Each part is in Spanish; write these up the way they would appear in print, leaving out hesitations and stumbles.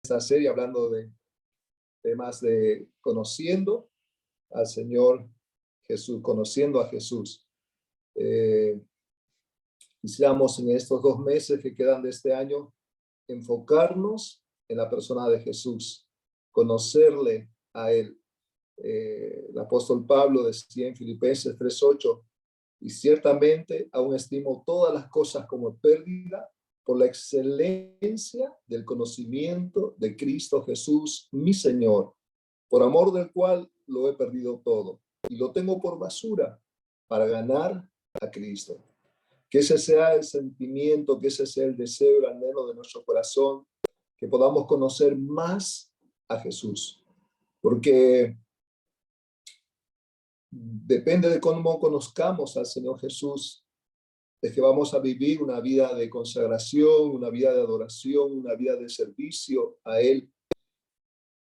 esta serie hablando de temas de conociendo al Señor Jesús, conociendo a Jesús. Quisiéramos en estos 2 meses que quedan de este año enfocarnos en la persona de Jesús, conocerle a Él. El apóstol Pablo decía en Filipenses 3:8, y ciertamente aún estimo todas las cosas como pérdida por la excelencia del conocimiento de Cristo Jesús, mi Señor, por amor del cual lo he perdido todo y lo tengo por basura para ganar a Cristo. Que ese sea el sentimiento, que ese sea el deseo, el anhelo de nuestro corazón, que podamos conocer más a Jesús, porque depende de cómo conozcamos al Señor Jesús, es que vamos a vivir una vida de consagración, una vida de adoración, una vida de servicio a Él,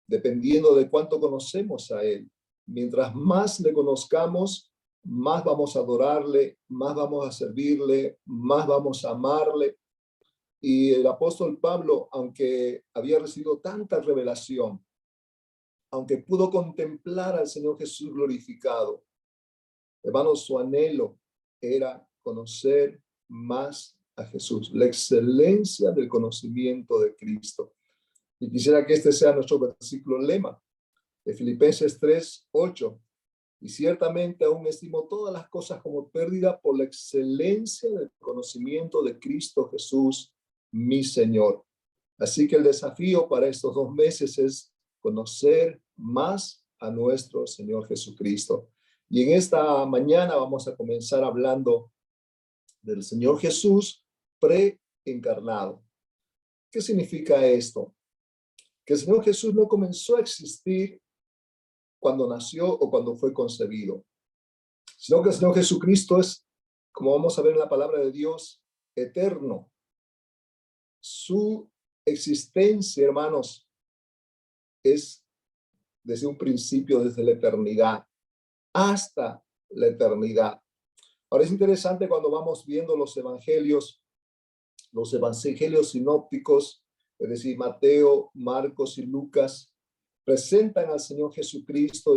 dependiendo de cuánto conocemos a Él. Mientras más le conozcamos, más vamos a adorarle, más vamos a servirle, más vamos a amarle. Y el apóstol Pablo, aunque había recibido tanta revelación, aunque pudo contemplar al Señor Jesús glorificado, hermanos, su anhelo era conocer más a Jesús, la excelencia del conocimiento de Cristo. Y quisiera que este sea nuestro versículo lema de Filipenses 3:8. Y ciertamente aún estimo todas las cosas como pérdida por la excelencia del conocimiento de Cristo Jesús, mi Señor. Así que el desafío para estos 2 meses es conocer más a nuestro Señor Jesucristo. Y en esta mañana vamos a comenzar hablando del Señor Jesús preencarnado. ¿Qué significa esto? Que el Señor Jesús no comenzó a existir cuando nació o cuando fue concebido, sino que el Señor Jesucristo es, como vamos a ver en la palabra de Dios, eterno. Su existencia, hermanos, es desde un principio, desde la eternidad hasta la eternidad. Ahora es interesante cuando vamos viendo los evangelios sinópticos, es decir, Mateo, Marcos y Lucas, presentan al Señor Jesucristo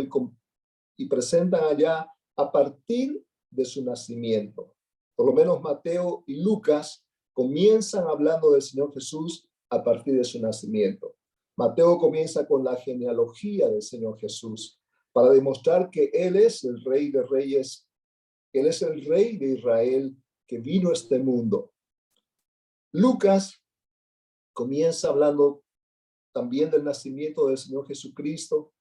y presentan allá a partir de su nacimiento. Por lo menos Mateo y Lucas comienzan hablando del Señor Jesús a partir de su nacimiento. Mateo comienza con la genealogía del Señor Jesús para demostrar que Él es el Rey de Reyes, Él es el Rey de Israel que vino a este mundo. Lucas comienza hablando también del nacimiento del Señor Jesucristo,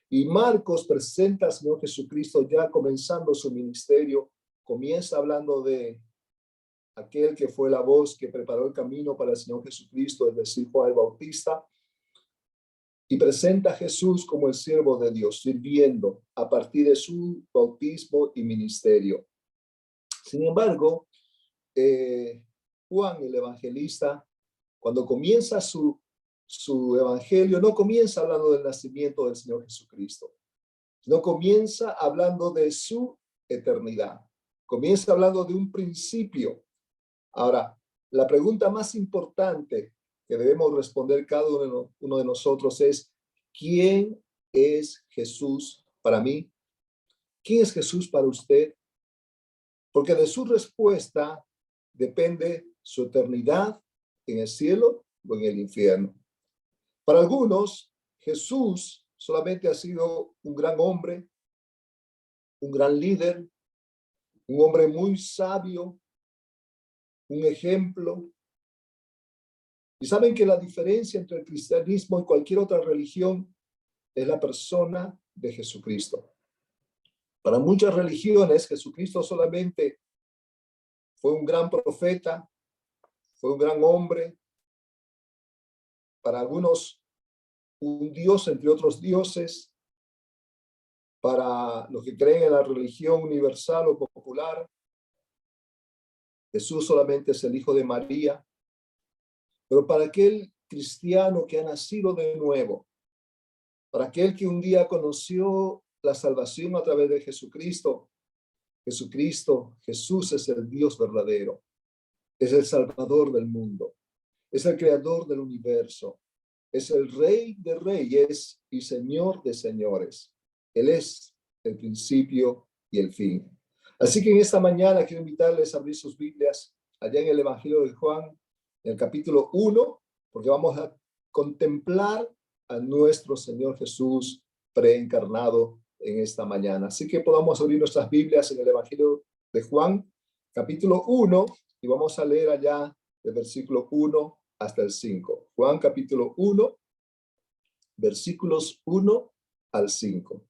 y Marcos presenta al Señor Jesucristo ya comenzando su ministerio, comienza hablando de aquel que fue la voz que preparó el camino para el Señor Jesucristo, es decir, Juan el Bautista, y presenta a Jesús como el siervo de Dios, sirviendo a partir de su bautismo y ministerio. Sin embargo, Juan el evangelista, cuando comienza su evangelio, no comienza hablando del nacimiento del Señor Jesucristo, sino comienza hablando de su eternidad, comienza hablando de un principio. Ahora, la pregunta más importante que debemos responder cada uno de nosotros es: ¿quién es Jesús para mí? ¿Quién es Jesús para usted? Porque de su respuesta depende su eternidad en el cielo o en el infierno. Para algunos, Jesús solamente ha sido un gran hombre, un gran líder, un hombre muy sabio, un ejemplo. Y saben que la diferencia entre el cristianismo y cualquier otra religión es la persona de Jesucristo. Para muchas religiones, Jesucristo solamente fue un gran profeta, fue un gran hombre. Para algunos, un dios entre otros dioses. Para los que creen en la religión universal o popular, Jesús solamente es el Hijo de María. Pero para aquel cristiano que ha nacido de nuevo, para aquel que un día conoció la salvación a través de Jesucristo, Jesús es el Dios verdadero, es el Salvador del mundo, es el Creador del universo, es el Rey de Reyes y Señor de Señores. Él es el principio y el fin. Así que en esta mañana quiero invitarles a abrir sus Biblias allá en el Evangelio de Juan, en el capítulo 1, porque vamos a contemplar a nuestro Señor Jesús preencarnado en esta mañana. Así que podamos abrir nuestras Biblias en el Evangelio de Juan, capítulo 1, y vamos a leer allá del versículo 1 hasta el 5. Juan capítulo 1, versículos 1 al 5.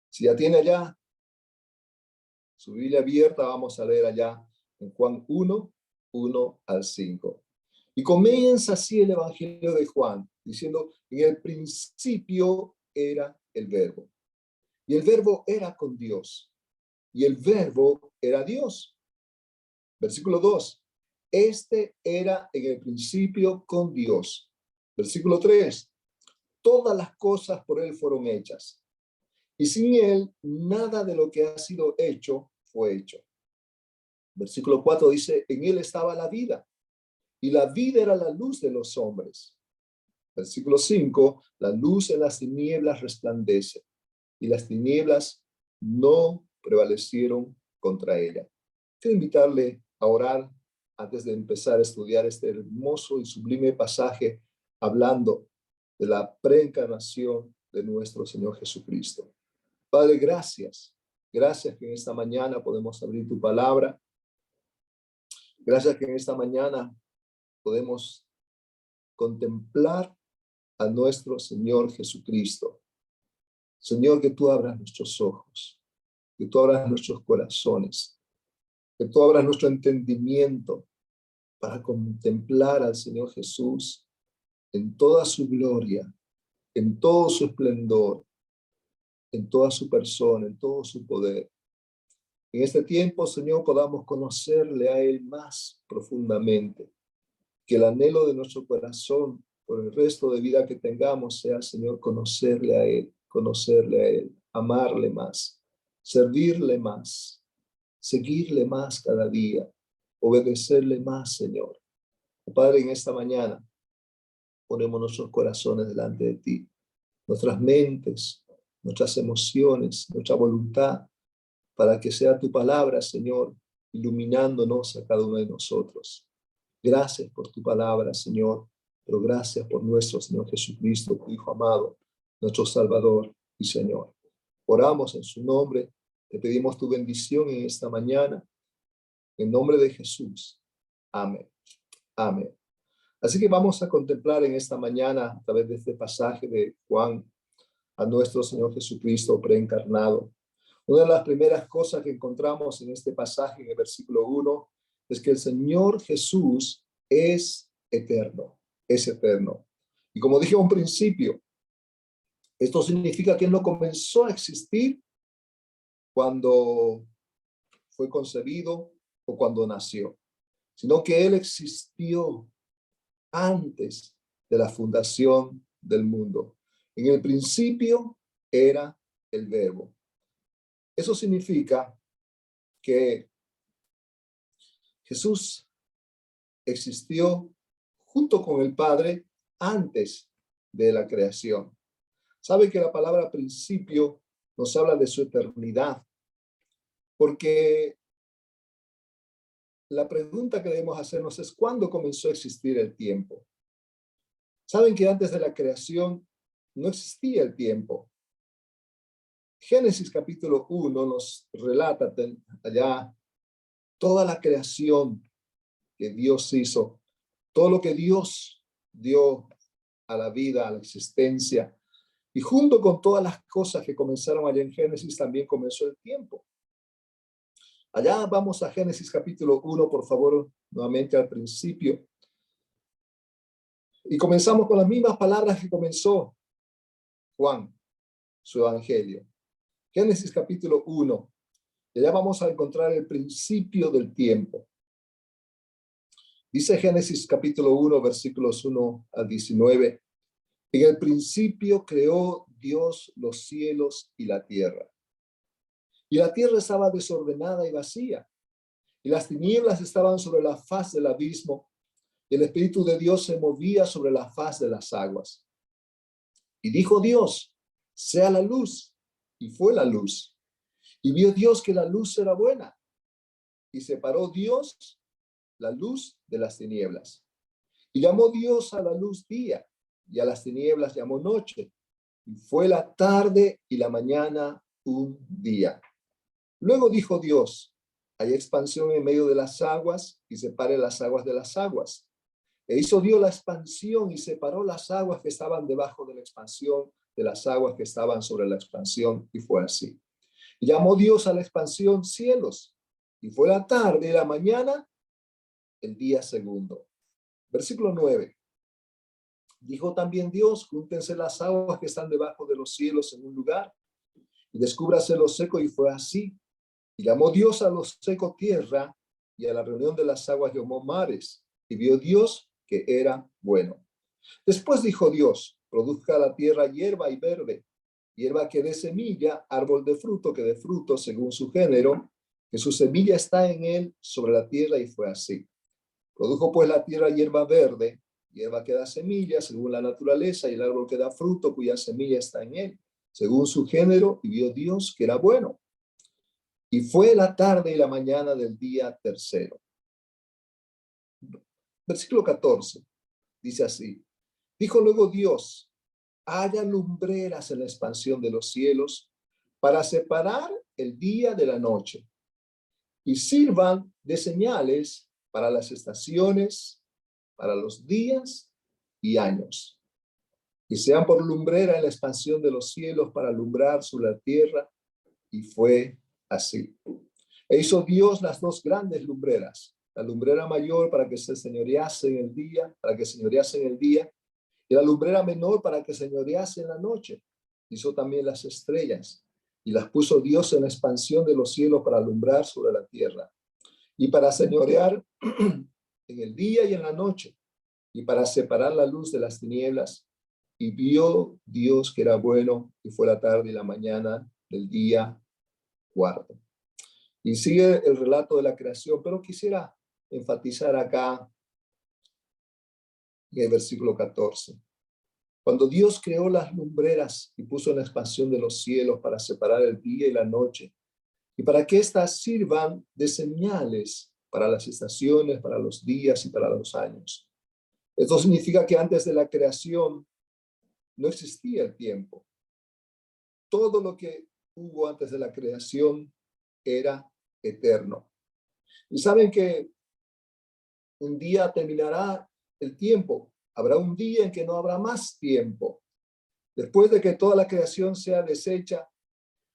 Si ya tiene allá su Biblia abierta, vamos a leer allá en Juan 1, 1 al 5. Y comienza así el Evangelio de Juan, diciendo, en el principio era el Verbo, y el Verbo era con Dios, y el Verbo era Dios. Versículo 2, este era en el principio con Dios. Versículo 3, todas las cosas por él fueron hechas, y sin él nada de lo que ha sido hecho fue hecho. Versículo 4 dice, en él estaba la vida, y la vida era la luz de los hombres. Versículo 5, la luz en las tinieblas resplandece, y las tinieblas no prevalecieron contra ella. Quiero invitarle a orar antes de empezar a estudiar este hermoso y sublime pasaje hablando de la preencarnación de nuestro Señor Jesucristo. Padre, gracias. Gracias que en esta mañana podemos abrir tu palabra. Gracias que en esta mañana podemos contemplar a nuestro Señor Jesucristo. Señor, que tú abras nuestros ojos, que tú abras nuestros corazones, que tú abras nuestro entendimiento para contemplar al Señor Jesús en toda su gloria, en todo su esplendor, en toda su persona, en todo su poder. En este tiempo, Señor, podamos conocerle a Él más profundamente. Que el anhelo de nuestro corazón por el resto de vida que tengamos sea, Señor, conocerle a Él, amarle más, servirle más, seguirle más cada día, obedecerle más, Señor. Padre, en esta mañana ponemos nuestros corazones delante de ti, nuestras mentes, nuestras emociones, nuestra voluntad, para que sea tu palabra, Señor, iluminándonos a cada uno de nosotros. Gracias por tu palabra, Señor, pero gracias por nuestro Señor Jesucristo, tu Hijo amado, nuestro Salvador y Señor. Oramos en su nombre, te pedimos tu bendición en esta mañana, en nombre de Jesús. Amén. Amén. Así que vamos a contemplar en esta mañana, a través de este pasaje de Juan, a nuestro Señor Jesucristo preencarnado. Una de las primeras cosas que encontramos en este pasaje, en el versículo 1, es que el Señor Jesús es eterno, es eterno. Y como dije a un principio, esto significa que Él no comenzó a existir cuando fue concebido o cuando nació, sino que Él existió antes de la fundación del mundo. En el principio era el Verbo. Eso significa que Jesús existió junto con el Padre antes de la creación. Sabe que la palabra principio nos habla de su eternidad, porque la pregunta que debemos hacernos es ¿cuándo comenzó a existir el tiempo? Saben que antes de la creación no existía el tiempo. Génesis capítulo 1 nos relata allá toda la creación que Dios hizo, todo lo que Dios dio a la vida, a la existencia. Y junto con todas las cosas que comenzaron allá en Génesis, también comenzó el tiempo. Allá vamos a Génesis capítulo 1, por favor, nuevamente al principio. Y comenzamos con las mismas palabras que comenzó Juan, su evangelio. Génesis capítulo 1. Y allá vamos a encontrar el principio del tiempo. Dice Génesis capítulo 1, versículos 1 al 19. En el principio creó Dios los cielos y la tierra. Y la tierra estaba desordenada y vacía, y las tinieblas estaban sobre la faz del abismo, Y el Espíritu de Dios se movía sobre la faz de las aguas. Y dijo Dios, sea la luz. Y fue la luz. Y vio Dios que la luz era buena. Y separó Dios la luz de las tinieblas. Y llamó Dios a la luz día, y a las tinieblas llamó noche. Y fue la tarde y la mañana un día. Luego dijo Dios, hay expansión en medio de las aguas, y separe las aguas de las aguas. E hizo Dios la expansión y separó las aguas que estaban debajo de la expansión de las aguas que estaban sobre la expansión, y fue así. Y llamó Dios a la expansión cielos, y fue la tarde y la mañana el día segundo. Versículo 9. Dijo también Dios, júntense las aguas que están debajo de los cielos en un lugar, y descúbrase lo seco, y fue así. Y llamó Dios a lo seco tierra, y a la reunión de las aguas llamó mares, y vio Dios que era bueno. Después dijo Dios, produzca la tierra hierba y verde, hierba que dé semilla, árbol de fruto que dé fruto según su género, que su semilla está en él sobre la tierra, y fue así. Produjo pues la tierra hierba verde, hierba que da semilla según la naturaleza, y el árbol que da fruto cuya semilla está en él, según su género, y vio Dios que era bueno. Y fue la tarde y la mañana del día tercero. Versículo 14, dice así. Dijo luego Dios, haya lumbreras en la expansión de los cielos para separar el día de la noche, y sirvan de señales para las estaciones, para los días y años, y sean por lumbrera en la expansión de los cielos para alumbrar sobre la tierra, y fue así. E hizo Dios las dos grandes lumbreras, la lumbrera mayor para que se señorease en el día, y la lumbrera menor para que señorease en la noche. Hizo también las estrellas, y las puso Dios en la expansión de los cielos para alumbrar sobre la tierra, y para señorear en el día y en la noche, y para separar la luz de las tinieblas. Y vio Dios que era bueno, y fue la tarde y la mañana del día cuarto. Y sigue el relato de la creación, pero quisiera enfatizar acá en el versículo 14. Cuando Dios creó las lumbreras y puso en la expansión de los cielos para separar el día y la noche, y para que éstas sirvan de señales para las estaciones, para los días y para los años. Esto significa que antes de la creación no existía el tiempo. Todo lo que hubo antes de la creación era eterno. Y saben que un día terminará el tiempo. Habrá un día en que no habrá más tiempo. Después de que toda la creación sea deshecha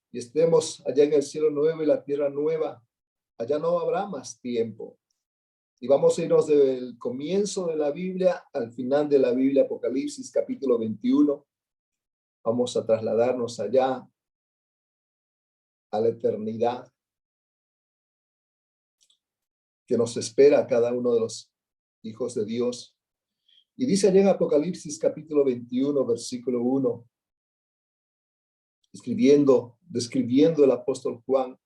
y estemos allá en el cielo nuevo y la tierra nueva, allá no habrá más tiempo. Y vamos a irnos del comienzo de la Biblia al final de la Biblia, Apocalipsis capítulo 21. Vamos a trasladarnos allá a la eternidad que nos espera a cada uno de los hijos de Dios. Y dice allá en Apocalipsis capítulo 21, versículo 1, describiendo el apóstol Juan,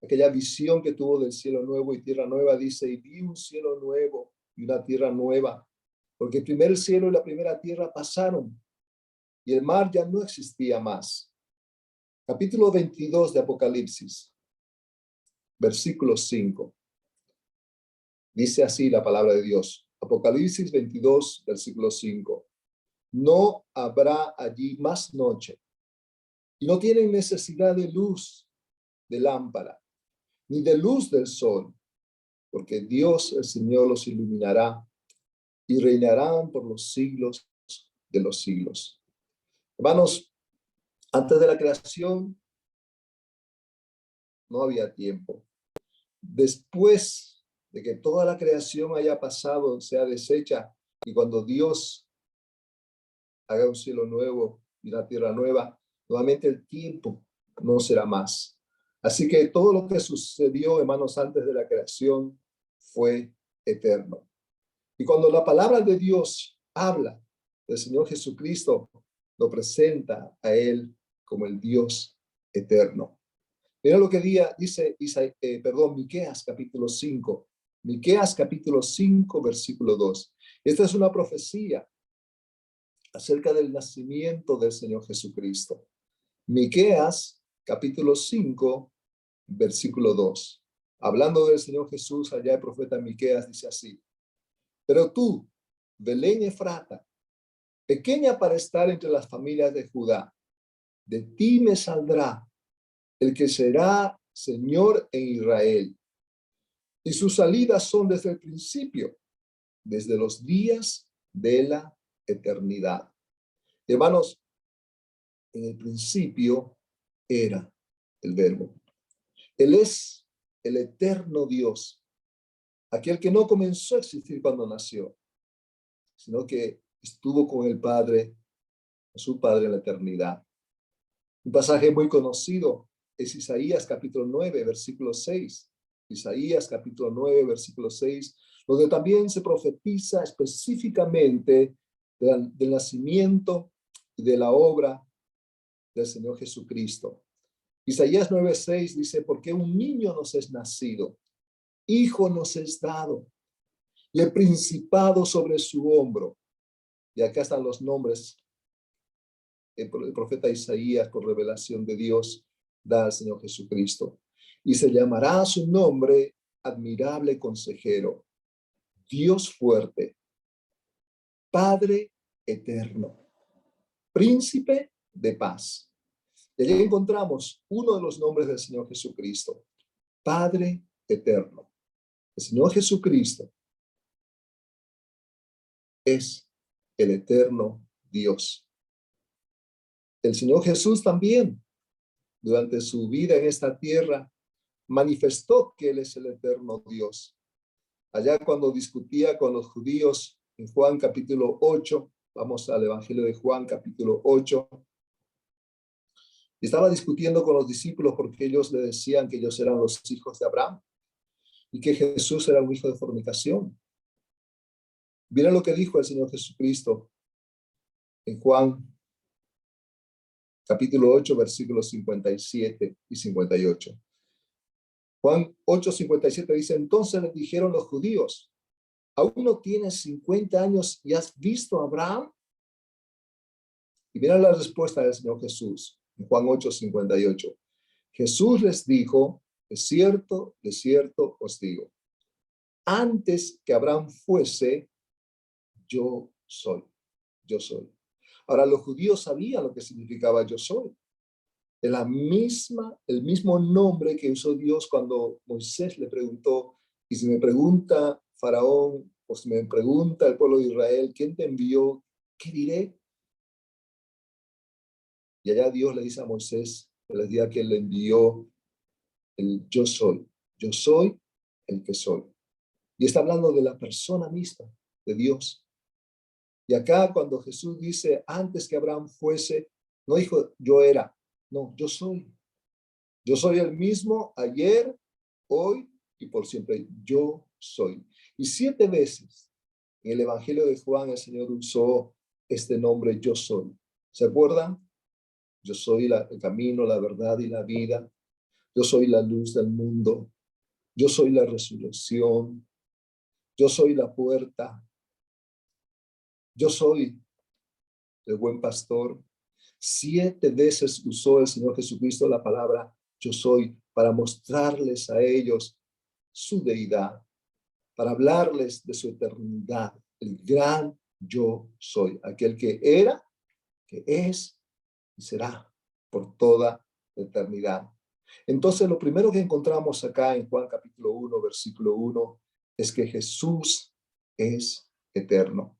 aquella visión que tuvo del cielo nuevo y tierra nueva, dice, y vi un cielo nuevo y una tierra nueva, porque el primer cielo y la primera tierra pasaron, y el mar ya no existía más. Capítulo 22 de Apocalipsis, versículo 5. Dice así la palabra de Dios. Apocalipsis 22, versículo 5. No habrá allí más noche, y no tienen necesidad de luz de lámpara, ni de luz del sol, porque Dios el Señor los iluminará, y reinarán por los siglos de los siglos. Hermanos, antes de la creación no había tiempo. Después de que toda la creación haya pasado, sea deshecha, y cuando Dios haga un cielo nuevo y una tierra nueva, nuevamente el tiempo no será más. Así que todo lo que sucedió, hermanos, antes de la creación fue eterno. Y cuando la palabra de Dios habla del Señor Jesucristo, lo presenta a Él como el Dios eterno. Mira lo que dice Miqueas capítulo 5, Miqueas capítulo 5, versículo 2. Esta es una profecía acerca del nacimiento del Señor Jesucristo. Miqueas capítulo 5, versículo 2. Hablando del Señor Jesús, allá el profeta Miqueas dice así: pero tú, Belén Efrata, pequeña para estar entre las familias de Judá, de ti me saldrá el que será Señor en Israel. Y sus salidas son desde el principio, desde los días de la eternidad. Hermanos, en el principio era el Verbo. Él es el eterno Dios, aquel que no comenzó a existir cuando nació, sino que estuvo con el Padre, con su Padre en la eternidad. Un pasaje muy conocido es Isaías capítulo 9, versículo 6. Isaías capítulo 9, versículo 6, donde también se profetiza específicamente del nacimiento y de la obra del Señor Jesucristo. Isaías 9, 6 dice: porque un niño nos es nacido, hijo nos es dado, y el principado sobre su hombro. Y acá están los nombres. El profeta Isaías, por revelación de Dios, da al Señor Jesucristo. Y se llamará su nombre Admirable Consejero, Dios Fuerte, Padre Eterno, Príncipe de Paz. Y allí encontramos uno de los nombres del Señor Jesucristo, Padre Eterno. El Señor Jesucristo es el eterno Dios. El Señor Jesús también, durante su vida en esta tierra, manifestó que Él es el eterno Dios. Allá cuando discutía con los judíos en Juan capítulo 8, vamos al Evangelio de Juan capítulo 8, y estaba discutiendo con los discípulos porque ellos le decían que ellos eran los hijos de Abraham y que Jesús era un hijo de fornicación. Miren lo que dijo el Señor Jesucristo en Juan capítulo 8, versículos 57 y 58. Juan 8, 57 dice: entonces les dijeron los judíos: ¿aún no tienes 50 años y has visto a Abraham? Y miren la respuesta del Señor Jesús en Juan 8, 58. Jesús les dijo: de cierto os digo, antes que Abraham fuese, yo soy. Yo soy. Ahora, los judíos sabían lo que significaba yo soy. El mismo nombre que usó Dios cuando Moisés le preguntó: y si me pregunta Faraón, o si me pregunta el pueblo de Israel, ¿quién te envió? ¿Qué diré? Y allá Dios le dice a Moisés, el día que le envió, el yo soy el que soy. Y está hablando de la persona misma de Dios. Y acá cuando Jesús dice, antes que Abraham fuese, no dijo yo era, no, yo soy. Yo soy el mismo ayer, hoy y por siempre. Yo soy. Y 7 veces en el Evangelio de Juan el Señor usó este nombre, yo soy. ¿Se acuerdan? Yo soy el camino, la verdad y la vida. Yo soy la luz del mundo. Yo soy la resurrección. Yo soy la puerta. Yo soy el buen pastor. 7 veces usó el Señor Jesucristo la palabra yo soy para mostrarles a ellos su deidad, para hablarles de su eternidad, el gran yo soy, aquel que era, que es y será por toda eternidad. Entonces, lo primero que encontramos acá en Juan capítulo 1, versículo 1, es que Jesús es eterno.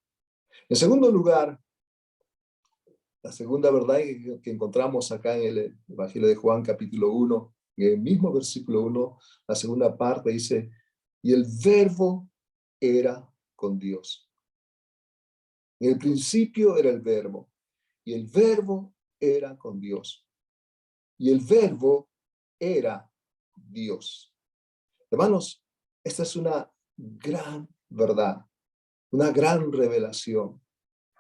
En segundo lugar, la segunda verdad que encontramos acá en el Evangelio de Juan capítulo 1, en el mismo versículo 1, la segunda parte dice, y el verbo era con Dios. En el principio era el verbo, y el verbo era con Dios. Y el verbo era Dios. Hermanos, esta es una gran verdad, una gran revelación.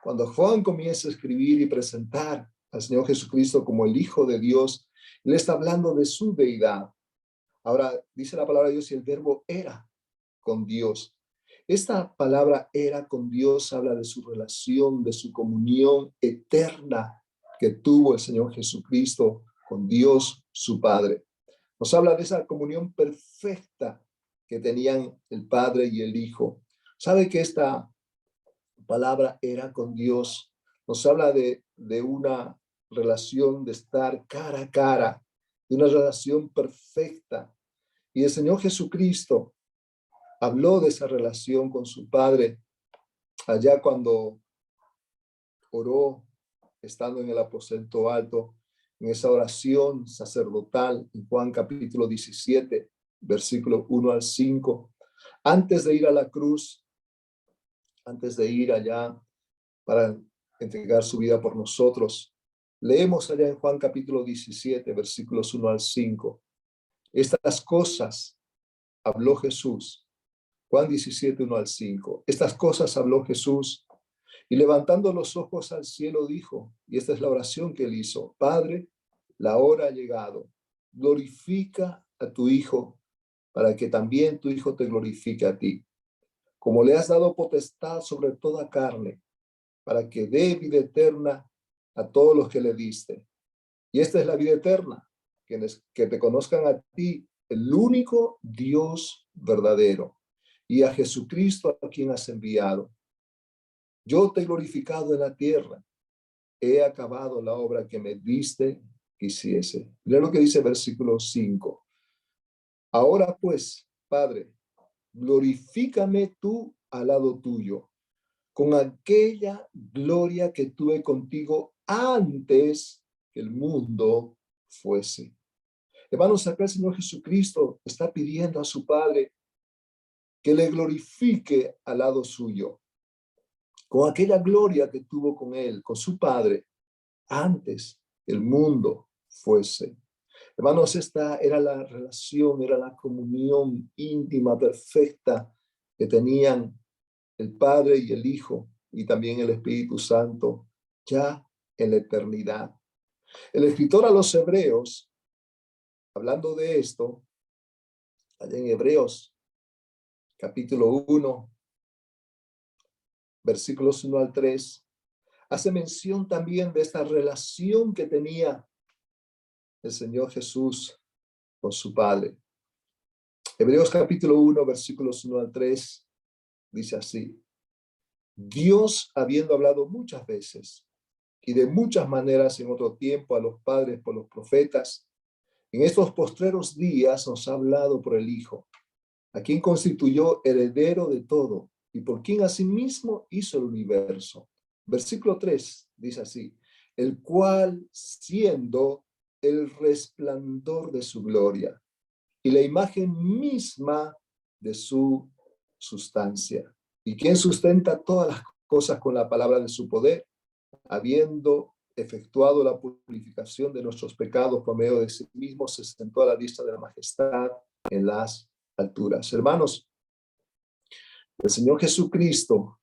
Cuando Juan comienza a escribir y presentar al Señor Jesucristo como el Hijo de Dios, Él está hablando de su deidad. Ahora, dice la palabra de Dios, y el verbo era. con Dios. Esta palabra era con Dios habla de su relación, de su comunión eterna que tuvo el Señor Jesucristo con Dios, su Padre. Nos habla de esa comunión perfecta que tenían el Padre y el Hijo. ¿Sabe que esta palabra era con Dios? Nos habla de una relación de estar cara a cara, de una relación perfecta. Y el Señor Jesucristo habló de esa relación con su Padre allá cuando oró, estando en el aposento alto, en esa oración sacerdotal, en Juan capítulo 17, versículo 1 al 5, antes de ir a la cruz, antes de ir allá para entregar su vida por nosotros. Leemos allá en Juan capítulo 17, versículos 1 al 5. Estas cosas habló Jesús. Juan 17, 1 al 5. Estas cosas habló Jesús y levantando los ojos al cielo dijo, y esta es la oración que él hizo: Padre, la hora ha llegado. Glorifica a tu Hijo para que también tu Hijo te glorifique a ti. Como le has dado potestad sobre toda carne, para que dé vida eterna a todos los que le diste. Y esta es la vida eterna, que te conozcan a ti, el único Dios verdadero, y a Jesucristo a quien has enviado. Yo te he glorificado en la tierra, he acabado la obra que me diste que hiciese. Mira lo que dice versículo 5. Ahora pues, Padre, glorifícame tú al lado tuyo, con aquella gloria que tuve contigo antes que el mundo fuese. Hermanos, acá el Señor Jesucristo está pidiendo a su Padre que le glorifique al lado suyo, con aquella gloria que tuvo con él, con su Padre, antes que el mundo fuese. Hermanos, esta era la relación, era la comunión íntima, perfecta que tenían el Padre y el Hijo y también el Espíritu Santo ya en la eternidad. El escritor a los Hebreos, hablando de esto, allá en Hebreos capítulo 1, versículos 1 al 3, hace mención también de esta relación que tenía el Señor Jesús con su Padre. Hebreos capítulo 1, versículos 1 al 3, dice así: Dios, habiendo hablado muchas veces y de muchas maneras en otro tiempo a los padres por los profetas, en estos postreros días nos ha hablado por el Hijo, a quien constituyó heredero de todo y por quien asimismo hizo el universo. Versículo 3 dice así: el cual, siendo el resplandor de su gloria y la imagen misma de su sustancia, y quien sustenta todas las cosas con la palabra de su poder, habiendo efectuado la purificación de nuestros pecados por medio de sí mismo, se sentó a la diestra de la majestad en las alturas. Hermanos, el Señor Jesucristo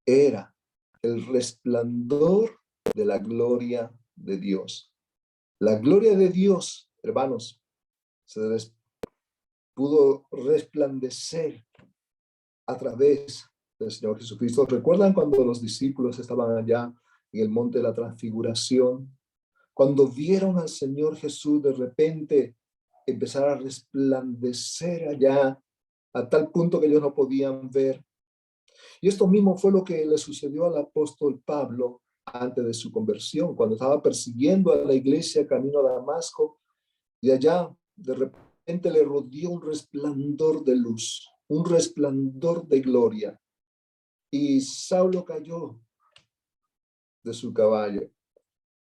era el resplandor de la gloria de Dios. La gloria de Dios, hermanos, pudo resplandecer a través del Señor Jesucristo. ¿Recuerdan cuando los discípulos estaban allá en el monte de la transfiguración? Cuando vieron al Señor Jesús de repente empezar a resplandecer allá a tal punto que ellos no podían ver. Y esto mismo fue lo que le sucedió al apóstol Pablo antes de su conversión, cuando estaba persiguiendo a la iglesia camino a Damasco, y allá de repente le rodeó un resplandor de luz, un resplandor de gloria. Y Saulo cayó de su caballo,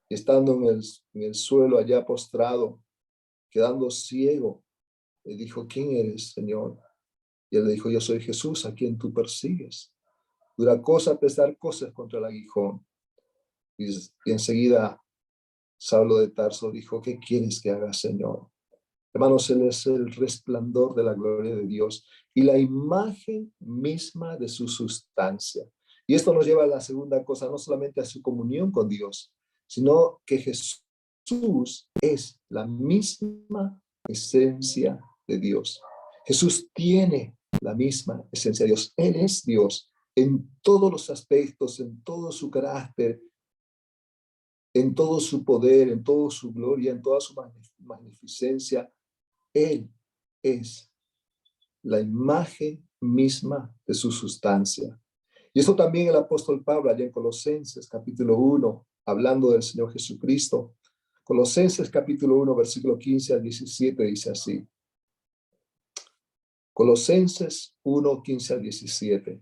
y estando en el suelo allá postrado, quedando ciego, le dijo: ¿quién eres, Señor? Y él le dijo: yo soy Jesús, a quien tú persigues. Dura cosa pesar cosas contra el aguijón. Y enseguida Saulo de Tarso dijo: ¿qué quieres que haga, Señor? Hermanos, Él es el resplandor de la gloria de Dios y la imagen misma de su sustancia. Y esto nos lleva a la segunda cosa, no solamente a su comunión con Dios, sino que Jesús es la misma esencia de Dios. Jesús tiene la misma esencia de Dios. Él es Dios en todos los aspectos, en todo su carácter, en todo su poder, en toda su gloria, en toda su magnificencia. Él es la imagen misma de su sustancia. Y eso también el apóstol Pablo, allá en Colosenses capítulo 1, hablando del Señor Jesucristo. Colosenses capítulo 1, versículo 15 al 17, dice así. Colosenses 1, 15 al 17.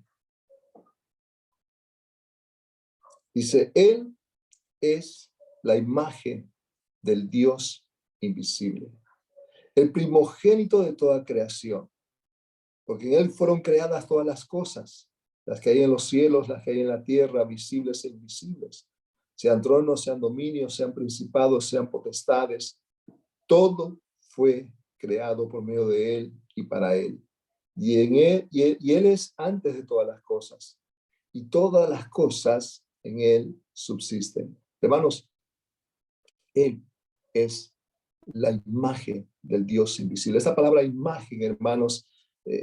Dice, Él es la imagen del Dios invisible, el primogénito de toda creación, porque en Él fueron creadas todas las cosas, las que hay en los cielos, las que hay en la tierra, visibles e invisibles, sean tronos, sean dominios, sean principados, sean potestades. Todo fue creado por medio de Él y para Él. Y Él es antes de todas las cosas. Y todas las cosas en Él subsisten. Hermanos, Él es la imagen del Dios invisible. Esta palabra imagen, hermanos,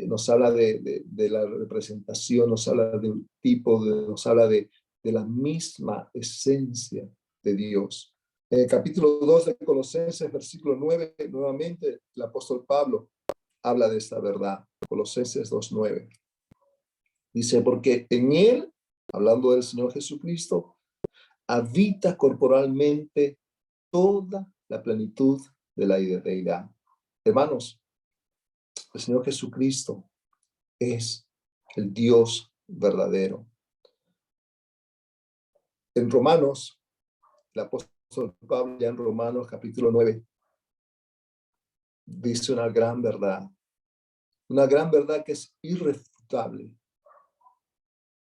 nos habla de la representación, nos habla de un tipo, nos habla de la misma esencia de Dios. En el capítulo 2 de Colosenses, versículo 9, nuevamente el apóstol Pablo habla de esta verdad. Colosenses 2:9. Dice, porque en Él, hablando del Señor Jesucristo, habita corporalmente toda la plenitud de la deidad. Hermanos, el Señor Jesucristo es el Dios verdadero. En Romanos, el apóstol Pablo, ya en Romanos capítulo 9, dice una gran verdad que es irrefutable,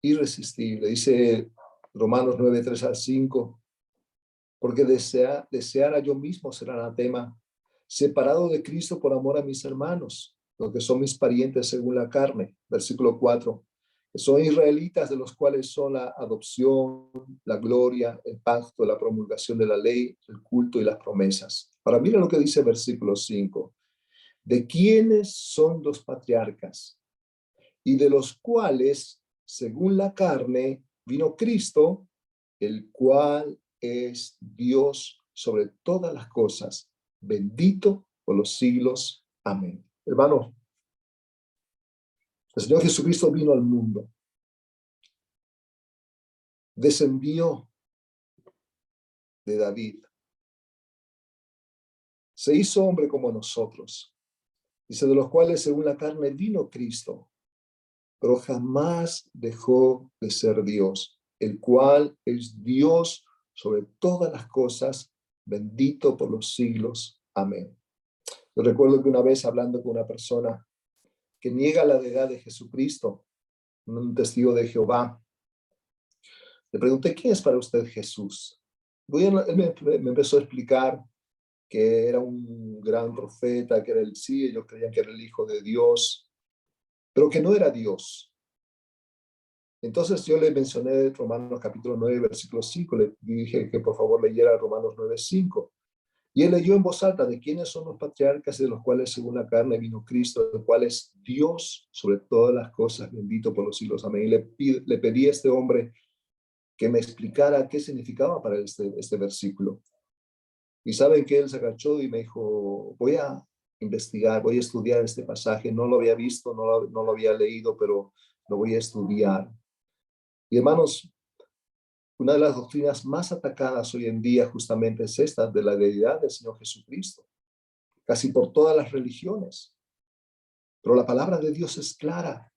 irresistible. Dice Romanos 9, 3 al 5, porque deseara yo mismo ser anatema, separado de Cristo por amor a mis hermanos, los que son mis parientes según la carne. Versículo 4, que son israelitas, de los cuales son la adopción, la gloria, el pacto, la promulgación de la ley, el culto y las promesas. Ahora mira lo que dice versículo 5, de quienes son los patriarcas, y de los cuales, según la carne, vino Cristo, el cual es Dios sobre todas las cosas, bendito por los siglos. Amén. Hermanos, el Señor Jesucristo vino al mundo, descendió de David, se hizo hombre como nosotros, dice, de los cuales según la carne vino Cristo, pero jamás dejó de ser Dios, el cual es Dios sobre todas las cosas, bendito por los siglos. Amén. Yo recuerdo que una vez hablando con una persona que niega la deidad de Jesucristo, un testigo de Jehová, le pregunté, ¿quién es para usted Jesús? Él me empezó a explicar que era un gran profeta, que era sí, ellos creían que era el Hijo de Dios, pero que no era Dios. Entonces yo le mencioné Romanos capítulo 9, versículo 5, le dije que por favor leyera Romanos 9, 5. Y él leyó en voz alta de quiénes son los patriarcas, de los cuales según la carne vino Cristo, el cual es Dios sobre todas las cosas, bendito por los siglos. Amén. Y le pedí a este hombre que me explicara qué significaba para él este versículo. Y saben que él se agachó y me dijo, voy a investigar, voy a estudiar este pasaje. No lo había visto, no lo había leído, pero lo voy a estudiar. Y hermanos, una de las doctrinas más atacadas hoy en día justamente es esta de la deidad del Señor Jesucristo, casi por todas las religiones. Pero la palabra de Dios es clara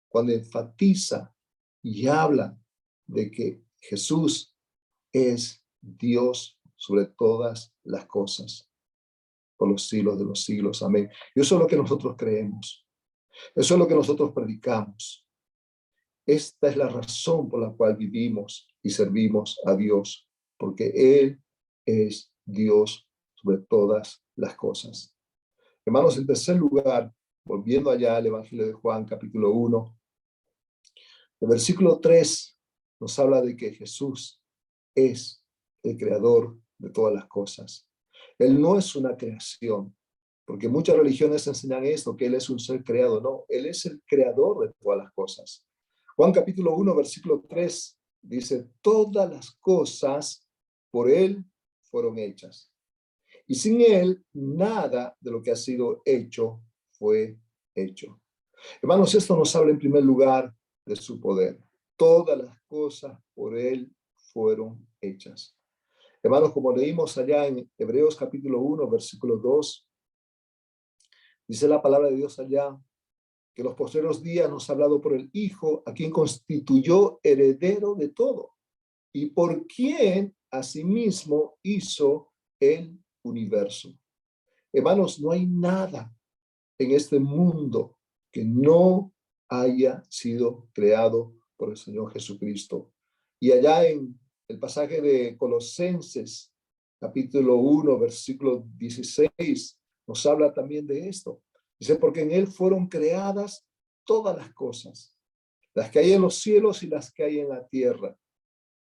cuando enfatiza y habla de que Jesús es Dios sobre todas las cosas, por los siglos de los siglos. Amén. Y eso es lo que nosotros creemos. Eso es lo que nosotros predicamos. Esta es la razón por la cual vivimos y servimos a Dios, porque Él es Dios sobre todas las cosas. Hermanos, en tercer lugar, volviendo allá al Evangelio de Juan, capítulo 1, el versículo 3 nos habla de que Jesús es el creador de todas las cosas. Él no es una creación, porque muchas religiones enseñan esto, que Él es un ser creado. No, Él es el creador de todas las cosas. Juan capítulo 1, versículo 3 dice, todas las cosas por Él fueron hechas. Y sin Él, nada de lo que ha sido hecho fue hecho. Hermanos, esto nos habla en primer lugar de su poder. Todas las cosas por Él fueron hechas. Hermanos, como leímos allá en Hebreos capítulo 1, versículo 2, dice la palabra de Dios allá, que los postreros días nos ha hablado por el Hijo, a quien constituyó heredero de todo, y por quien asimismo hizo el universo. Hermanos, no hay nada en este mundo que no haya sido creado por el Señor Jesucristo. Y allá en el pasaje de Colosenses, capítulo 1, versículo 16, nos habla también de esto. Dice, porque en Él fueron creadas todas las cosas, las que hay en los cielos y las que hay en la tierra,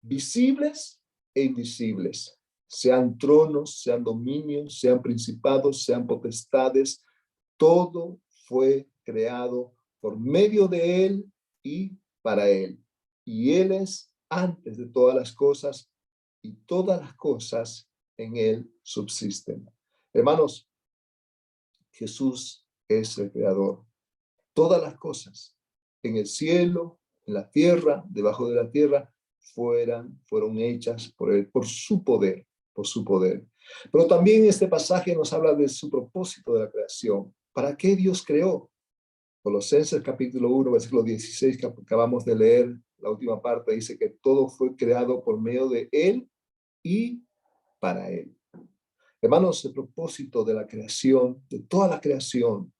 visibles e invisibles, sean tronos, sean dominios, sean principados, sean potestades, todo fue creado por medio de Él y para Él. Y Él es antes de todas las cosas y todas las cosas en Él subsisten. Hermanos, Jesús es el creador. Todas las cosas en el cielo, en la tierra, debajo de la tierra, fueron hechas por Él, por su poder, por su poder. Pero también este pasaje nos habla de su propósito de la creación. ¿Para qué Dios creó? Colosenses capítulo 1, versículo 16, que acabamos de leer, la última parte dice que todo fue creado por medio de Él y para Él. Hermanos, el propósito de la creación, de toda la creación,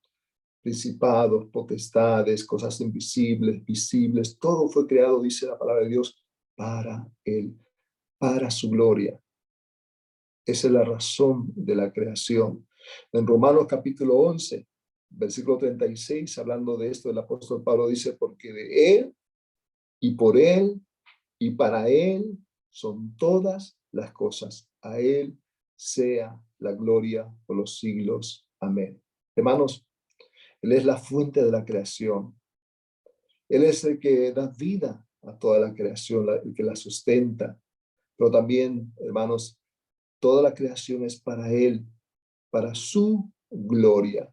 principados, potestades, cosas invisibles, visibles, todo fue creado, dice la palabra de Dios, para Él, para su gloria. Esa es la razón de la creación. En Romanos capítulo 11, versículo 36, hablando de esto, el apóstol Pablo dice, porque de Él y por Él y para Él son todas las cosas. A Él sea la gloria por los siglos. Amén. Hermanos, Él es la fuente de la creación. Él es el que da vida a toda la creación, el que la sustenta. Pero también, hermanos, toda la creación es para Él, para su gloria.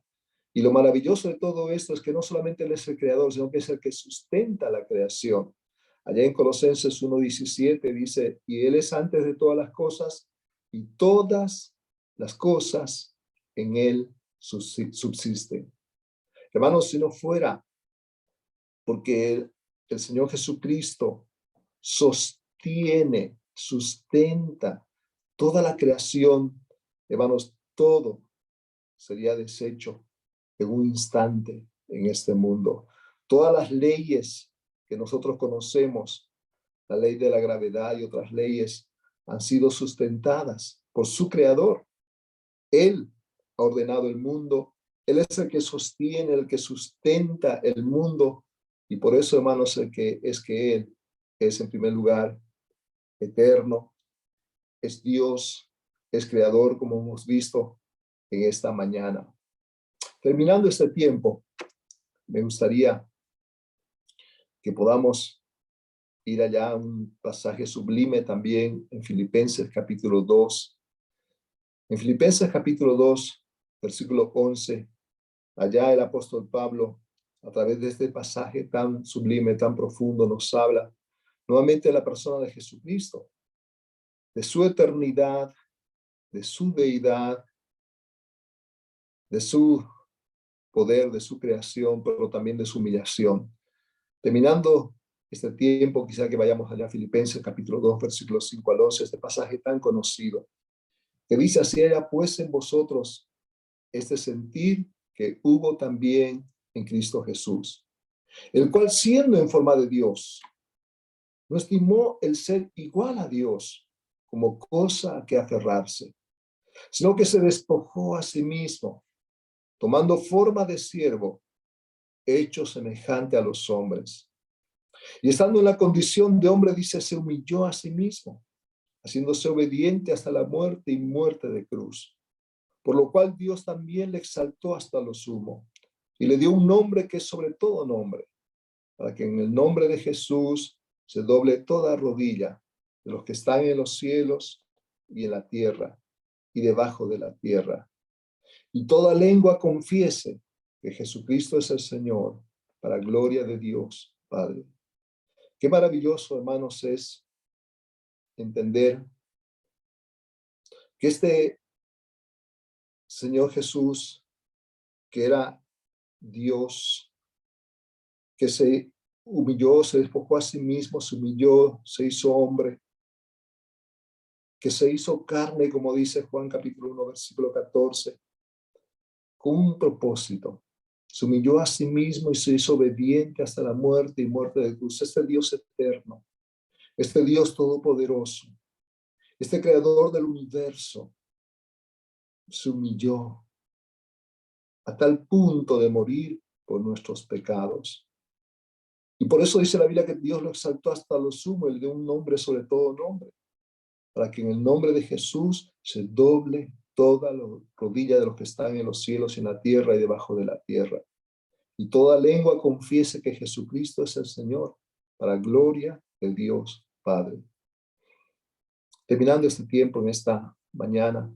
Y lo maravilloso de todo esto es que no solamente Él es el creador, sino que es el que sustenta la creación. Allá en Colosenses 1:17 dice, y Él es antes de todas las cosas, y todas las cosas en Él subsisten. Hermanos, si no fuera porque el Señor Jesucristo sostiene, sustenta toda la creación, hermanos, todo sería deshecho en un instante en este mundo. Todas las leyes que nosotros conocemos, la ley de la gravedad y otras leyes, han sido sustentadas por su creador. Él ha ordenado el mundo. Él es el que sostiene, el que sustenta el mundo. Y por eso, hermanos, que Él es en primer lugar eterno, es Dios, es creador, como hemos visto en esta mañana. Terminando este tiempo, me gustaría que podamos ir allá a un pasaje sublime también en Filipenses capítulo 2. En Filipenses capítulo 2, versículo 11, allá el apóstol Pablo, a través de este pasaje tan sublime, tan profundo, nos habla nuevamente de la persona de Jesucristo, de su eternidad, de su deidad, de su poder, de su creación, pero también de su humillación. Terminando este tiempo, quizá que vayamos allá a Filipenses capítulo 2, versículos 5 al 11, este pasaje tan conocido, que dice así, haya pues en vosotros este sentir que hubo también en Cristo Jesús, el cual siendo en forma de Dios, no estimó el ser igual a Dios como cosa a que aferrarse, sino que se despojó a sí mismo, tomando forma de siervo, hecho semejante a los hombres. Y estando en la condición de hombre, dice, se humilló a sí mismo, haciéndose obediente hasta la muerte y muerte de cruz. por lo cual Dios también le exaltó hasta lo sumo y le dio un nombre que es sobre todo nombre, para que en el nombre de Jesús se doble toda rodilla de los que están en los cielos y en la tierra y debajo de la tierra, y toda lengua confiese que Jesucristo es el Señor, para gloria de Dios Padre. Qué maravilloso, hermanos, es entender que este Señor Jesús, que era Dios, que se humilló, se despojó a sí mismo, se humilló, se hizo hombre, que se hizo carne, como dice Juan capítulo 1, versículo 14, con un propósito. Se humilló a sí mismo y se hizo obediente hasta la muerte y muerte de cruz. Este Dios eterno, este Dios todopoderoso, este creador del universo, se humilló a tal punto de morir por nuestros pecados. Y por eso dice la Biblia que Dios lo exaltó hasta lo sumo, y le dio un nombre sobre todo nombre, para que en el nombre de Jesús se doble toda la rodilla de los que están en los cielos y en la tierra y debajo de la tierra. Y toda lengua confiese que Jesucristo es el Señor, para gloria de Dios Padre. Terminando este tiempo en esta mañana,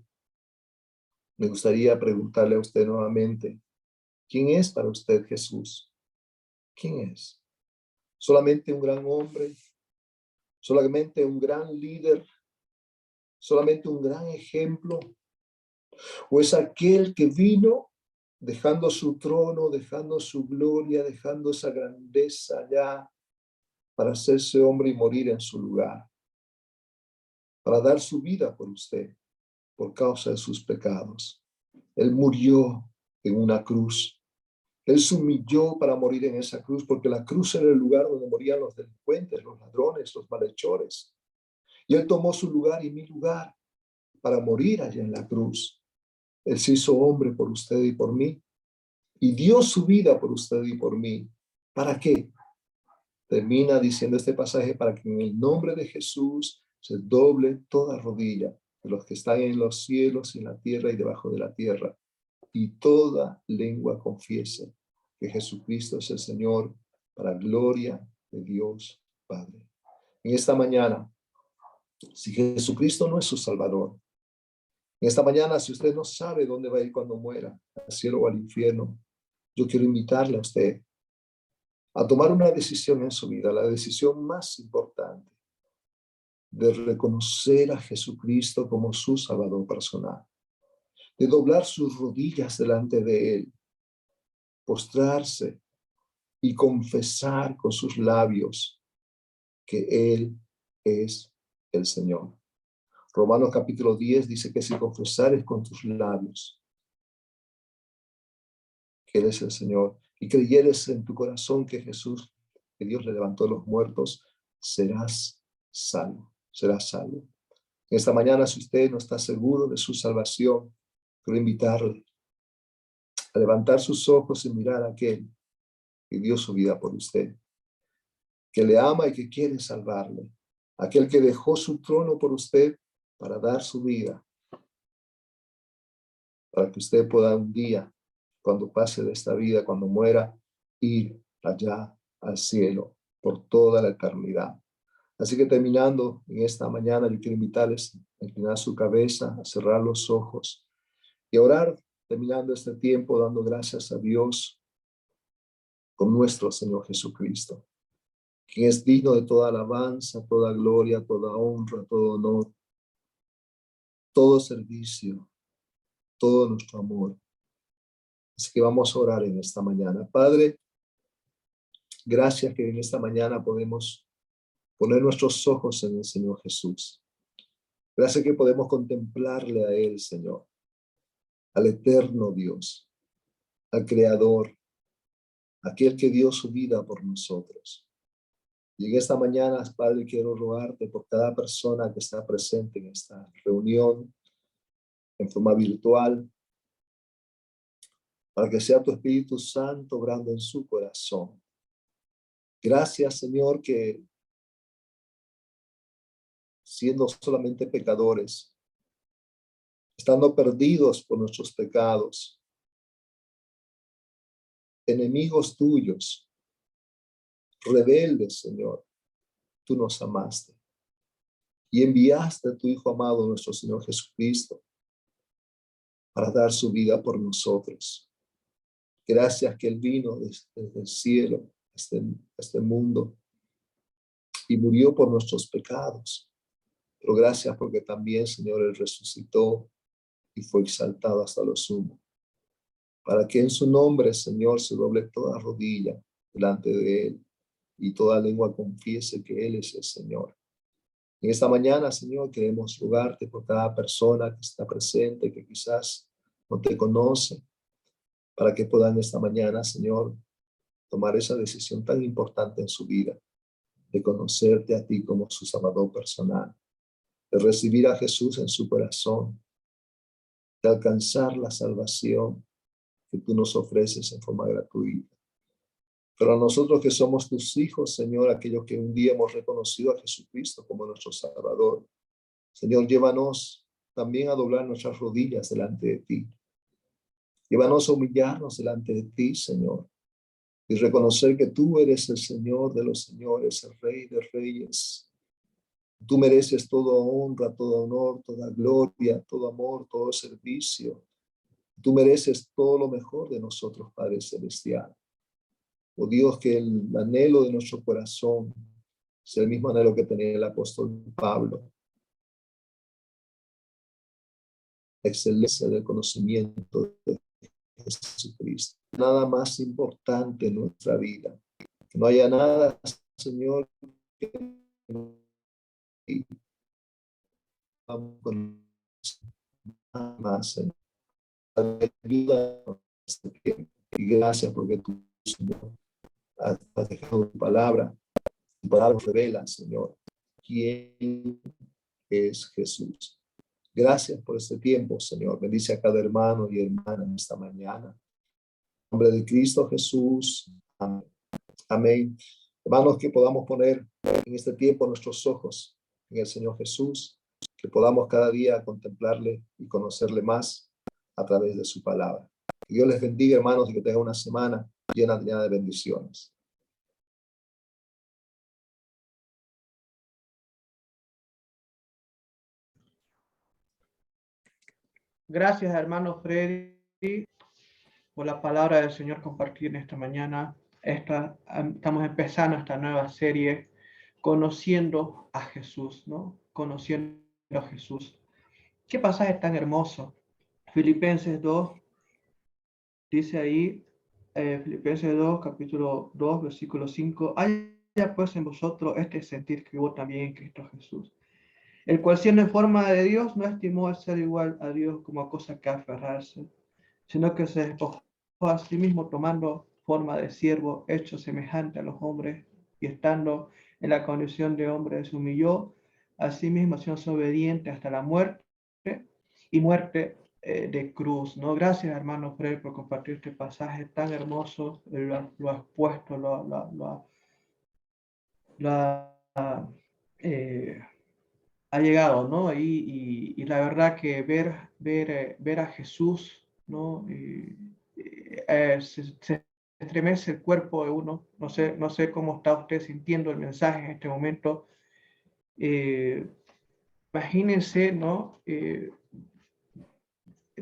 me gustaría preguntarle a usted nuevamente, ¿quién es para usted Jesús? ¿Quién es? ¿Solamente un gran hombre? ¿Solamente un gran líder? ¿Solamente un gran ejemplo? ¿O es aquel que vino dejando su trono, dejando su gloria, dejando esa grandeza allá para hacerse hombre y morir en su lugar, para dar su vida por usted, por causa de sus pecados? Él murió en una cruz. Él se humilló para morir en esa cruz, porque la cruz era el lugar donde morían los delincuentes, los ladrones, los malhechores. Y Él tomó su lugar y mi lugar para morir allá en la cruz. Él se hizo hombre por usted y por mí, y dio su vida por usted y por mí. ¿Para qué? Termina diciendo este pasaje, para que en el nombre de Jesús se doble toda rodilla de los que están en los cielos, en la tierra y debajo de la tierra, y toda lengua confiese que Jesucristo es el Señor, para gloria de Dios Padre. En esta mañana, si Jesucristo no es su Salvador, en esta mañana, si usted no sabe dónde va a ir cuando muera, al cielo o al infierno, yo quiero invitarle a usted a tomar una decisión en su vida, la decisión más importante, de reconocer a Jesucristo como su Salvador personal, de doblar sus rodillas delante de Él, postrarse y confesar con sus labios que Él es el Señor. Romanos capítulo 10 dice que si confesares con tus labios que Él es el Señor y creyeres en tu corazón que Jesús, que Dios le levantó de los muertos, serás salvo, serás salvo. En esta mañana, si usted no está seguro de su salvación, quiero invitarle a levantar sus ojos y mirar a aquel que dio su vida por usted, que le ama y que quiere salvarle, aquel que dejó su trono por usted para dar su vida, para que usted pueda un día, cuando pase de esta vida, cuando muera, ir allá al cielo por toda la eternidad. Así que terminando en esta mañana, yo quiero invitarles a inclinar su cabeza, a cerrar los ojos y a orar, terminando este tiempo dando gracias a Dios con nuestro Señor Jesucristo, quien es digno de toda alabanza, toda gloria, toda honra, todo honor, todo servicio, todo nuestro amor. Así que vamos a orar en esta mañana. Padre, gracias que en esta mañana podemos poner nuestros ojos en el Señor Jesús. Gracias que podemos contemplarle a Él, Señor, al eterno Dios, al Creador, aquel que dio su vida por nosotros. Y en esta mañana, Padre, quiero rogarte por cada persona que está presente en esta reunión en forma virtual, para que sea tu Espíritu Santo obrando en su corazón. Gracias, Señor, que siendo solamente pecadores, estando perdidos por nuestros pecados, enemigos tuyos, rebeldes, Señor, tú nos amaste y enviaste a tu Hijo amado, nuestro Señor Jesucristo, para dar su vida por nosotros. Gracias que Él vino desde el cielo a este mundo y murió por nuestros pecados. Pero gracias porque también, Señor, Él resucitó y fue exaltado hasta lo sumo, para que en su nombre, Señor, se doble toda rodilla delante de Él y toda lengua confiese que Él es el Señor. En esta mañana, Señor, queremos rogarte por cada persona que está presente, que quizás no te conoce, para que puedan esta mañana, Señor, tomar esa decisión tan importante en su vida, de conocerte a ti como su Salvador personal, de recibir a Jesús en su corazón, de alcanzar la salvación que tú nos ofreces en forma gratuita. Pero a nosotros que somos tus hijos, Señor, aquellos que un día hemos reconocido a Jesucristo como nuestro Salvador, Señor, llévanos también a doblar nuestras rodillas delante de ti. Llévanos a humillarnos delante de ti, Señor, y reconocer que tú eres el Señor de los señores, el Rey de reyes. Tú mereces toda honra, todo honor, toda gloria, todo amor, todo servicio. Tú mereces todo lo mejor de nosotros, Padre Celestial. Oh Dios, que el anhelo de nuestro corazón sea el mismo anhelo que tenía el apóstol Pablo. La excelencia del conocimiento de Jesucristo. Nada más importante en nuestra vida. Que no haya nada, Señor, que no con nada más, Señor. Ayuda en este tiempo. Y gracias porque tú, Señor, has dejado tu palabra. Tu palabra revela, Señor, quién es Jesús. Gracias por este tiempo, Señor. Bendice a cada hermano y hermana en esta mañana. En nombre de Cristo Jesús. Amén. Amén. Hermanos, que podamos poner en este tiempo nuestros ojos en el Señor Jesús, que podamos cada día contemplarle y conocerle más a través de su palabra. Que Dios les bendiga, hermanos, y que tengan una semana llena de bendiciones. Gracias, hermano Freddy, por la palabra del Señor compartida en esta mañana. Estamos empezando esta nueva serie, Conociendo a Jesús, ¿no? Conociendo a Jesús. ¿Qué pasaje tan hermoso? Filipenses 2, dice ahí, Filipenses 2, capítulo 2, versículo 5, haya pues en vosotros este sentir que hubo también en Cristo Jesús, el cual siendo en forma de Dios, no estimó el ser igual a Dios como a cosa que aferrarse, sino que se despojó a sí mismo tomando forma de siervo, hecho semejante a los hombres, y estando en la condición de hombre, se humilló a sí mismo, siendo obediente hasta la muerte, y muerte de cruz, ¿no? Gracias, hermano Fred, por compartir este pasaje tan hermoso, lo has puesto, eh, ha llegado, ¿no? Y la verdad que ver a Jesús, ¿no? Se estremece el cuerpo de uno. No sé cómo está usted sintiendo el mensaje en este momento. Imagínense, ¿no?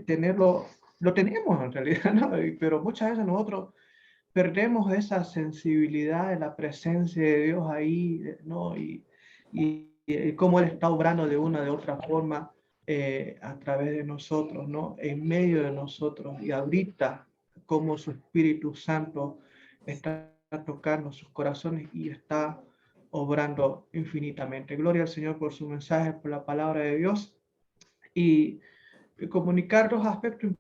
Tenerlo, lo tenemos en realidad, ¿no? Pero muchas veces nosotros perdemos esa sensibilidad de la presencia de Dios ahí, ¿no? Y cómo Él está obrando de una de otra forma a través de nosotros, ¿no? En medio de nosotros. Y ahorita, como su Espíritu Santo está tocando sus corazones y está obrando infinitamente. Gloria al Señor por su mensaje, por la palabra de Dios. Y comunicar dos aspectos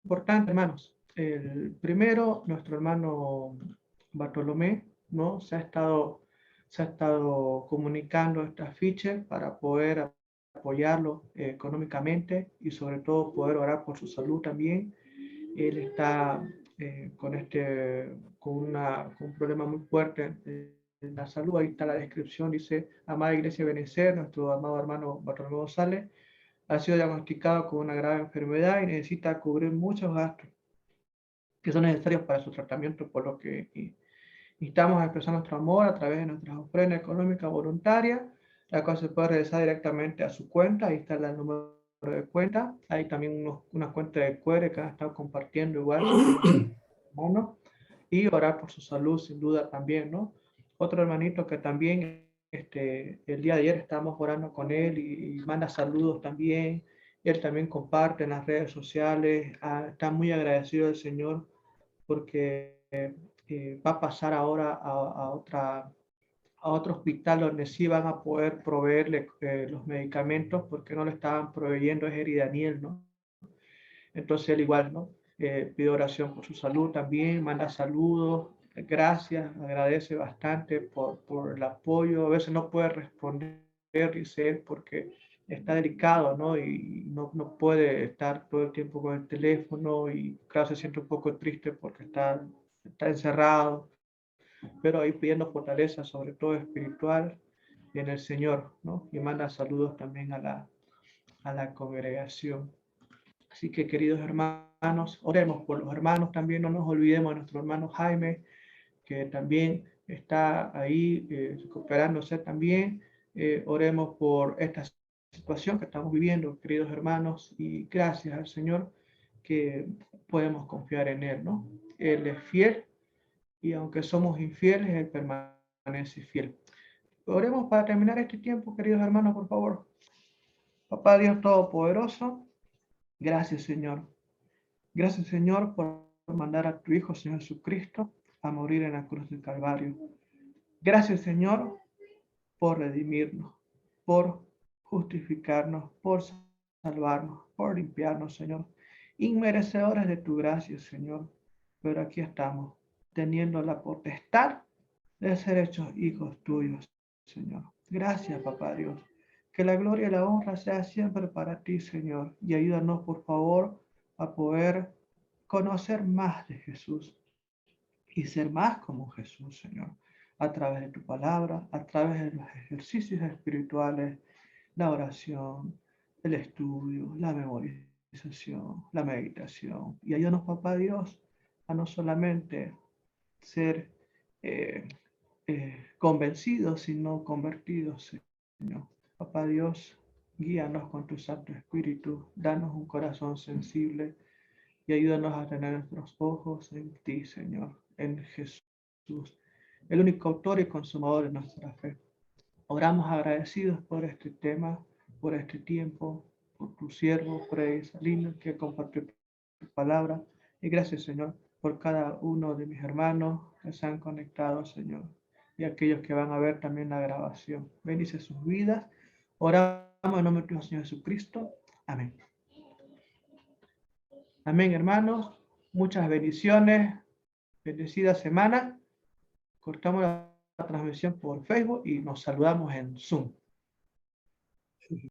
importantes, hermanos. El primero, nuestro hermano Bartolomé, ¿no? Se ha estado comunicando estas fichas para poder apoyarlo económicamente y sobre todo poder orar por su salud también. Él está con un problema muy fuerte en la salud. Ahí está la descripción, dice, amada Iglesia Benecer, nuestro amado hermano Bartolomé González, ha sido diagnosticado con una grave enfermedad y necesita cubrir muchos gastos que son necesarios para su tratamiento, por lo que instamos a expresar nuestro amor a través de nuestras ofrendas económicas voluntarias, la cual se puede realizar directamente a su cuenta. Ahí está el número de cuenta. Hay también unas cuentas de QR que han estado compartiendo igual, hermano, y orar por su salud, sin duda también, ¿no? Otro hermanito que también el día de ayer estábamos orando con él y manda saludos también. Él también comparte en las redes sociales, está muy agradecido al Señor porque va a pasar ahora a otro hospital donde sí van a poder proveerle los medicamentos porque no le estaban proveyendo, es Eri Daniel, ¿no? Entonces él igual, ¿no? Pide oración por su salud también, manda saludos, gracias, agradece bastante por el apoyo. A veces no puede responder, dice él, porque está delicado, ¿no? Y no puede estar todo el tiempo con el teléfono y claro, se siente un poco triste porque está encerrado, pero ahí pidiendo fortaleza, sobre todo espiritual, en el Señor, ¿no? Y manda saludos también a la congregación. Así que, queridos hermanos, oremos por los hermanos también, no nos olvidemos de nuestro hermano Jaime, que también está ahí recuperándose también. Oremos por esta situación que estamos viviendo, queridos hermanos, y gracias al Señor que podemos confiar en Él, ¿no? Él es fiel y aunque somos infieles, Él permanece fiel. Oremos para terminar este tiempo, queridos hermanos, por favor. Papá Dios Todopoderoso, gracias, Señor. Gracias, Señor, por mandar a tu Hijo, Señor Jesucristo, a morir en la cruz del Calvario. Gracias, Señor, por redimirnos, por justificarnos, por salvarnos, por limpiarnos, Señor. Inmerecedores de tu gracia, Señor. Pero aquí estamos, teniendo la potestad de ser hechos hijos tuyos, Señor. Gracias, Papá Dios. Que la gloria y la honra sea siempre para ti, Señor. Y ayúdanos, por favor, a poder conocer más de Jesús y ser más como Jesús, Señor, a través de tu palabra, a través de los ejercicios espirituales, la oración, el estudio, la memorización, la meditación. Y ayúdanos, Papá Dios, a no solamente ser convencidos, sino convertidos, Señor. Papá Dios, guíanos con tu Santo Espíritu, danos un corazón sensible y ayúdanos a tener nuestros ojos en ti, Señor, en Jesús, el único autor y consumador de nuestra fe. Oramos agradecidos por este tema, por este tiempo, por tu siervo, Freddy Salinas, que compartió tu palabra. Y gracias, Señor, por cada uno de mis hermanos que se han conectado, Señor, y aquellos que van a ver también la grabación. Bendice sus vidas. Oramos en nombre de Señor Jesucristo. Amén. Amén, hermanos. Muchas bendiciones. Bendecida semana. Cortamos la transmisión por Facebook y nos saludamos en Zoom.